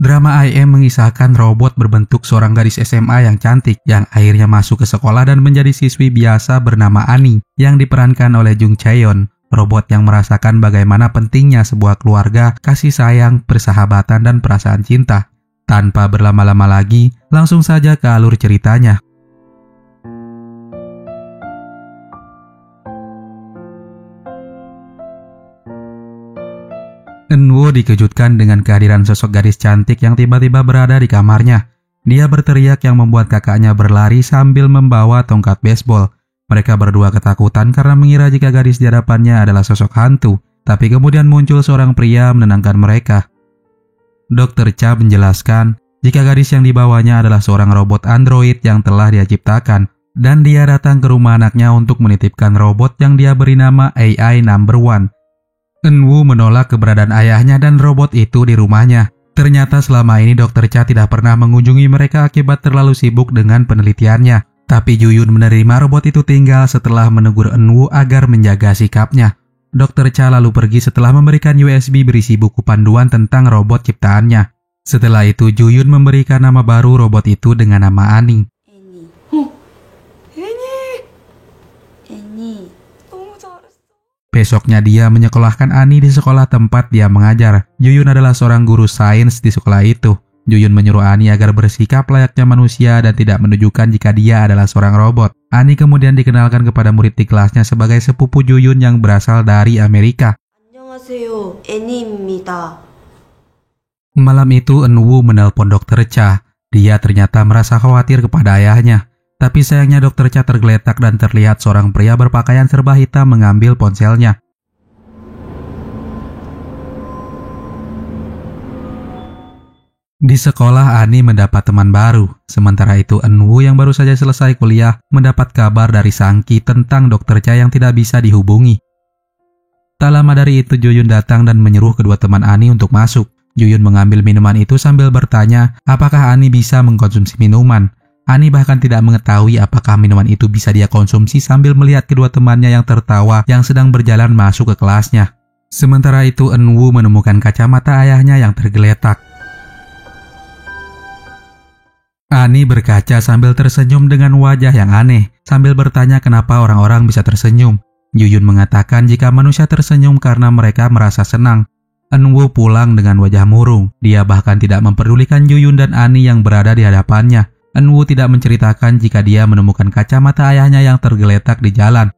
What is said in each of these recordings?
Drama IM mengisahkan robot berbentuk seorang gadis SMA yang cantik yang akhirnya masuk ke sekolah dan menjadi siswi biasa bernama Annie yang diperankan oleh Jung Chaeyon. Robot yang merasakan bagaimana pentingnya sebuah keluarga, kasih sayang, persahabatan, dan perasaan cinta. Tanpa berlama-lama lagi, langsung saja ke alur ceritanya. Eunwoo dikejutkan dengan kehadiran sosok gadis cantik yang tiba-tiba berada di kamarnya. Dia berteriak yang membuat kakaknya berlari sambil membawa tongkat baseball. Mereka berdua ketakutan karena mengira jika gadis di hadapannya adalah sosok hantu. Tapi kemudian muncul seorang pria menenangkan mereka. Dr. Cha menjelaskan jika gadis yang dibawanya adalah seorang robot android yang telah dia ciptakan. Dan dia datang ke rumah anaknya untuk menitipkan robot yang dia beri nama AI Number One. Eunwoo menolak keberadaan ayahnya dan robot itu di rumahnya. Ternyata selama ini Dr. Cha tidak pernah mengunjungi mereka akibat terlalu sibuk dengan penelitiannya. Tapi Juyun menerima robot itu tinggal setelah menegur Eunwoo agar menjaga sikapnya. Dr. Cha lalu pergi setelah memberikan USB berisi buku panduan tentang robot ciptaannya. Setelah itu Juyun memberikan nama baru robot itu dengan nama Annie. Besoknya dia menyekolahkan Annie di sekolah tempat dia mengajar. Juyun adalah seorang guru sains di sekolah itu. Juyun menyuruh Annie agar bersikap layaknya manusia dan tidak menunjukkan jika dia adalah seorang robot. Annie kemudian dikenalkan kepada murid di kelasnya sebagai sepupu Juyun yang berasal dari Amerika. 안녕하세요, 애니입니다. Malam itu Eunwoo menelpon Dr. Cha. Dia ternyata merasa khawatir kepada ayahnya. Tapi sayangnya Dr. Cha tergeletak dan terlihat seorang pria berpakaian serba hitam mengambil ponselnya. Di sekolah Annie mendapat teman baru. Sementara itu Eunwoo yang baru saja selesai kuliah mendapat kabar dari Sang-ki tentang Dr. Cha yang tidak bisa dihubungi. Tak lama dari itu Juyun datang dan menyuruh kedua teman Annie untuk masuk. Juyun mengambil minuman itu sambil bertanya apakah Annie bisa mengkonsumsi minuman. Annie bahkan tidak mengetahui apakah minuman itu bisa dia konsumsi sambil melihat kedua temannya yang tertawa yang sedang berjalan masuk ke kelasnya. Sementara itu Eunwoo menemukan kacamata ayahnya yang tergeletak. Annie berkaca sambil tersenyum dengan wajah yang aneh, sambil bertanya kenapa orang-orang bisa tersenyum. Juyun mengatakan jika manusia tersenyum karena mereka merasa senang. Eunwoo pulang dengan wajah murung. Dia bahkan tidak memperdulikan Juyun dan Annie yang berada di hadapannya. Eunwoo tidak menceritakan jika dia menemukan kacamata ayahnya yang tergeletak di jalan.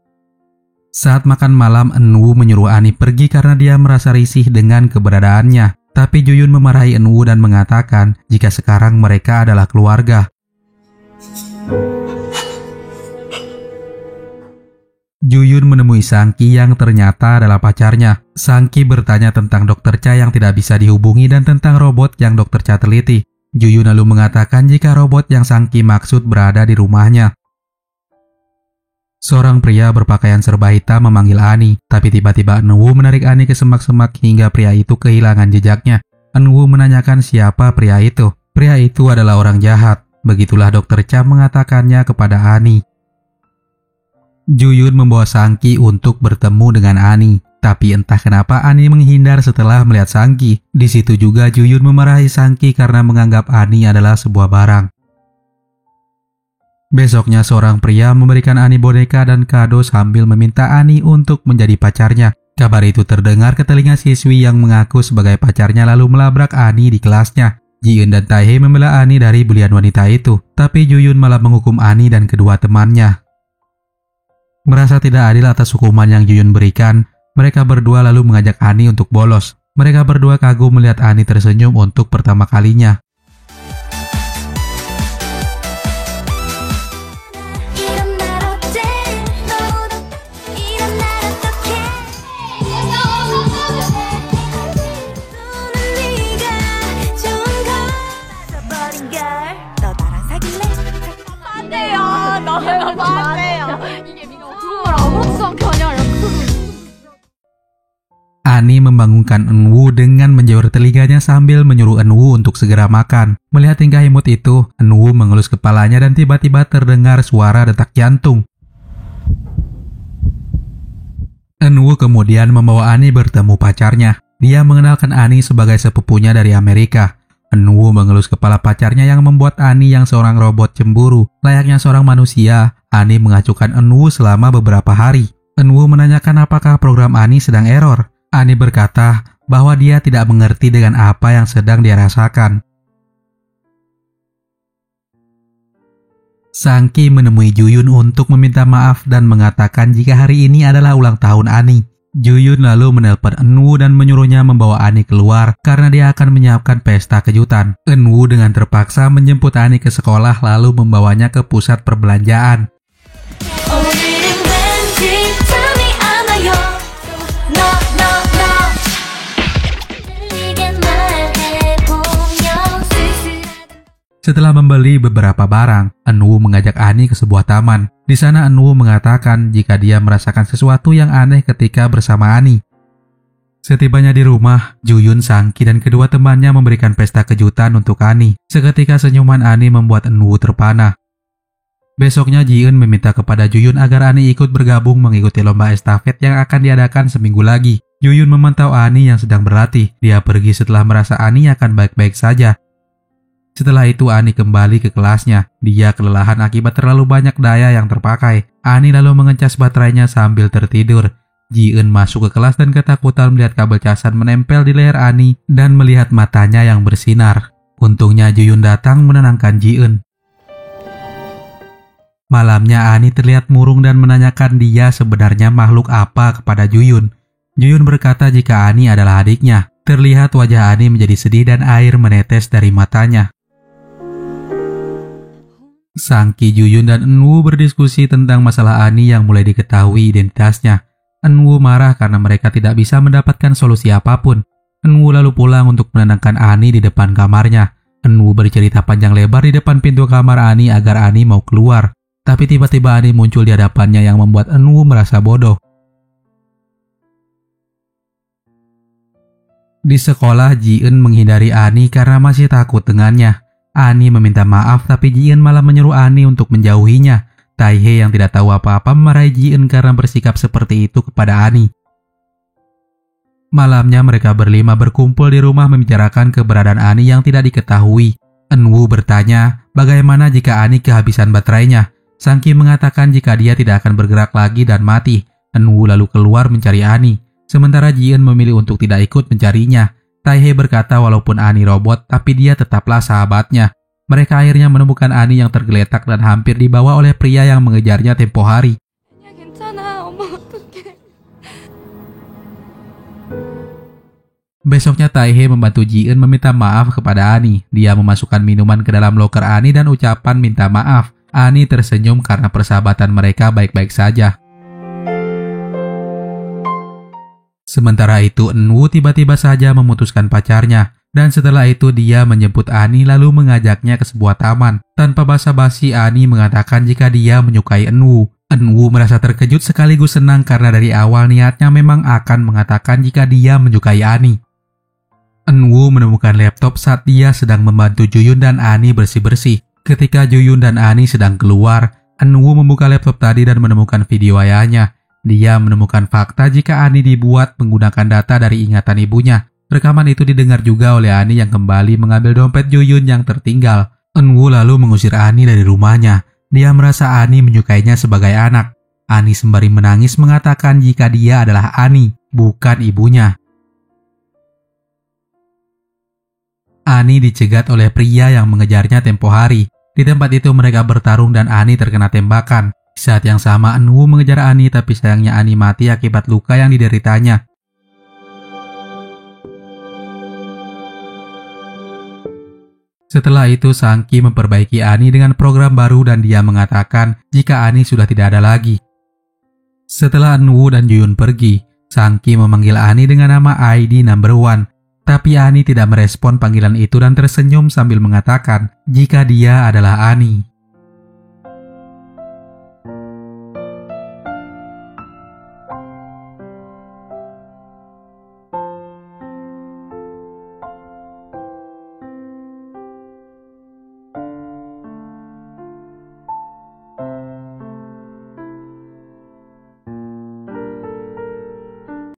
Saat makan malam, Eunwoo menyuruh Annie pergi karena dia merasa risih dengan keberadaannya. Tapi Juyun memarahi Eunwoo dan mengatakan jika sekarang mereka adalah keluarga. Juyun menemui Sang-ki yang ternyata adalah pacarnya. Sang-ki bertanya tentang Dr. Cha yang tidak bisa dihubungi dan tentang robot yang Dr. Cha teliti. Juyun lalu mengatakan jika robot yang Sang-ki maksud berada di rumahnya. Seorang pria berpakaian serba hitam memanggil Annie, tapi tiba-tiba Eunwoo menarik Annie ke semak-semak hingga pria itu kehilangan jejaknya. Eunwoo menanyakan siapa pria itu. Pria itu adalah orang jahat. Begitulah Dr. Cha mengatakannya kepada Annie. Juyun membawa Sang-ki untuk bertemu dengan Annie. Tapi entah kenapa Annie menghindar setelah melihat Sang-ki. Di situ juga Juyun memarahi Sang-ki karena menganggap Annie adalah sebuah barang. Besoknya seorang pria memberikan Annie boneka dan kado sambil meminta Annie untuk menjadi pacarnya. Kabar itu terdengar ke telinga siswi yang mengaku sebagai pacarnya lalu melabrak Annie di kelasnya. Ji-eun dan Tae-hee membela Annie dari bulian wanita itu. Tapi Juyun malah menghukum Annie dan kedua temannya. Merasa tidak adil atas hukuman yang Juyun berikan, mereka berdua lalu mengajak Annie untuk bolos. Mereka berdua kagum melihat Annie tersenyum untuk pertama kalinya. Annie membangunkan Eunwoo dengan menjawur telinganya sambil menyuruh Eunwoo untuk segera makan. Melihat tingkah imut itu, Eunwoo mengelus kepalanya dan tiba-tiba terdengar suara detak jantung. Eunwoo kemudian membawa Annie bertemu pacarnya. Dia mengenalkan Annie sebagai sepupunya dari Amerika. Enwoo mengelus kepala pacarnya yang membuat Ani yang seorang robot cemburu. Layaknya seorang manusia, Ani mengacuhkan Enwoo selama beberapa hari. Enwoo menanyakan apakah program Ani sedang error. Ani berkata bahwa dia tidak mengerti dengan apa yang sedang dia rasakan. Sang-ki menemui Juyun untuk meminta maaf dan mengatakan jika hari ini adalah ulang tahun Ani. Juyun lalu menelpon Enwoo dan menyuruhnya membawa Ani keluar karena dia akan menyiapkan pesta kejutan. Enwoo dengan terpaksa menjemput Ani ke sekolah lalu membawanya ke pusat perbelanjaan. Setelah membeli beberapa barang, Enwoo mengajak Ani ke sebuah taman. Di sana Enwoo mengatakan jika dia merasakan sesuatu yang aneh ketika bersama Ani. Setibanya di rumah, Juyun, Sang-ki, dan kedua temannya memberikan pesta kejutan untuk Ani. Seketika senyuman Ani membuat Enwoo terpana. Besoknya Ji-eun meminta kepada Juyun agar Ani ikut bergabung mengikuti lomba estafet yang akan diadakan seminggu lagi. Juyun memantau Ani yang sedang berlatih. Dia pergi setelah merasa Ani akan baik-baik saja. Setelah itu Ani kembali ke kelasnya. Dia kelelahan akibat terlalu banyak daya yang terpakai. Ani lalu mengecas baterainya sambil tertidur. Ji-eun masuk ke kelas dan ketakutan melihat kabel casan menempel di leher Ani dan melihat matanya yang bersinar. Untungnya Juyun datang menenangkan Ji-eun. Malamnya Ani terlihat murung dan menanyakan dia sebenarnya makhluk apa kepada Juyun. Juyun berkata jika Ani adalah adiknya. Terlihat wajah Ani menjadi sedih dan air menetes dari matanya. Sang-ki, Juyun, dan Enwoo berdiskusi tentang masalah Ani yang mulai diketahui identitasnya. Enwoo marah karena mereka tidak bisa mendapatkan solusi apapun. Enwoo lalu pulang untuk menenangkan Ani di depan kamarnya. Enwoo bercerita panjang lebar di depan pintu kamar Ani agar Ani mau keluar. Tapi tiba-tiba Ani muncul di hadapannya yang membuat Enwoo merasa bodoh. Di sekolah, Ji-eun menghindari Ani karena masih takut dengannya. Ani meminta maaf tapi Ji-eun malah menyuruh Ani untuk menjauhinya. Tae-hye yang tidak tahu apa-apa memarahi Ji-eun karena bersikap seperti itu kepada Ani. Malamnya mereka berlima berkumpul di rumah membicarakan keberadaan Ani yang tidak diketahui. Enwoo bertanya bagaimana jika Ani kehabisan baterainya. Sang-ki mengatakan jika dia tidak akan bergerak lagi dan mati. Enwoo lalu keluar mencari Ani. Sementara Ji-eun memilih untuk tidak ikut mencarinya. Tae-hye berkata walaupun Ani robot, tapi dia tetaplah sahabatnya. Mereka akhirnya menemukan Ani yang tergeletak dan hampir dibawa oleh pria yang mengejarnya tempo hari. Besoknya Tae-hye membantu Ji-eun meminta maaf kepada Ani. Dia memasukkan minuman ke dalam loker Ani dan ucapan minta maaf. Ani tersenyum karena persahabatan mereka baik-baik saja. Sementara itu, Enwoo tiba-tiba saja memutuskan pacarnya. Dan setelah itu dia menjemput Ani lalu mengajaknya ke sebuah taman. Tanpa basa-basi, Ani mengatakan jika dia menyukai Enwoo. Enwoo merasa terkejut sekaligus senang karena dari awal niatnya memang akan mengatakan jika dia menyukai Ani. Enwoo menemukan laptop saat dia sedang membantu Juyun dan Ani bersih-bersih. Ketika Juyun dan Ani sedang keluar, Enwoo membuka laptop tadi dan menemukan video ayahnya. Dia menemukan fakta jika Ani dibuat menggunakan data dari ingatan ibunya. Rekaman itu didengar juga oleh Ani yang kembali mengambil dompet Juyun yang tertinggal. Enwoo lalu mengusir Ani dari rumahnya. Dia merasa Ani menyukainya sebagai anak. Ani sembari menangis mengatakan jika dia adalah Ani, bukan ibunya. Ani dicegat oleh pria yang mengejarnya tempo hari. Di tempat itu mereka bertarung dan Ani terkena tembakan. Saat yang sama, Enwoo mengejar Ani tapi sayangnya Ani mati akibat luka yang dideritanya. Setelah itu, Sang-ki memperbaiki Ani dengan program baru dan dia mengatakan jika Ani sudah tidak ada lagi. Setelah Enwoo dan Juyun pergi, Sang-ki memanggil Ani dengan nama ID number 1. Tapi Ani tidak merespon panggilan itu dan tersenyum sambil mengatakan jika dia adalah Ani.